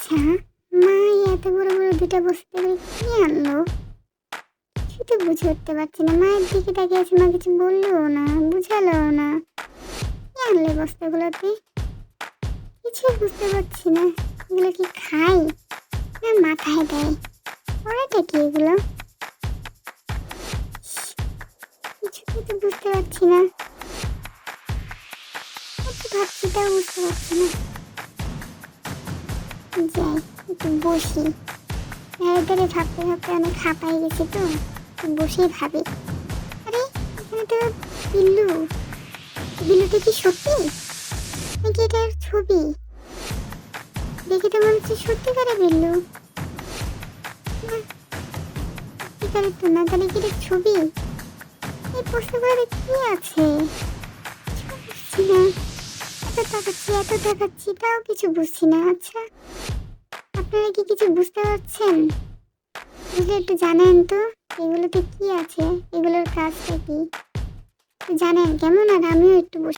আচ্ছা, মা এই এত বড় বড় দুটা বস্তা করে কি আনলো? কিছু তো বুঝে উঠতে পারছি না। মায়ের দিকে তাকিয়ে আছে, মা কিছু বললোও না, বুঝালোও না। কি আনলে বস্তাগুলোতে? কিছুই বুঝতে পারছি না। এগুলো কি খাই না মাথায় দেয়? পড়াটা কি এগুলো? কিছুই তো বুঝতে পারছি না। কি ভাবছি তাও বুঝতে পারছি না। যাই, একটু বসি। ধারে ধারে ভাবতে ভাবতে অনেক হাঁপাই গেছি তো, একটু বসেই ভাবি। আরে, এখানে তো বিল্লু। বিল্লুটা কি সত্যি নাকি এটার ছবি? দেখে তো মনে হচ্ছে সত্যিকারের বিল্লু। না, সত্যিকারের তো না, তাহলে কি এটার ছবি? এই পোস্টারগুলোতে কি আছে? কিছু বুঝছি না। এত তাকাচ্ছি তাও কিছু বুঝছি না। আচ্ছা, আপনারা কি কিছু বুঝতে পারছেন? বুঝলে একটু জানেন তো এগুলোতে কি আছে, এগুলোর কাজটা কি জানেন কেমন? আর আমিও একটু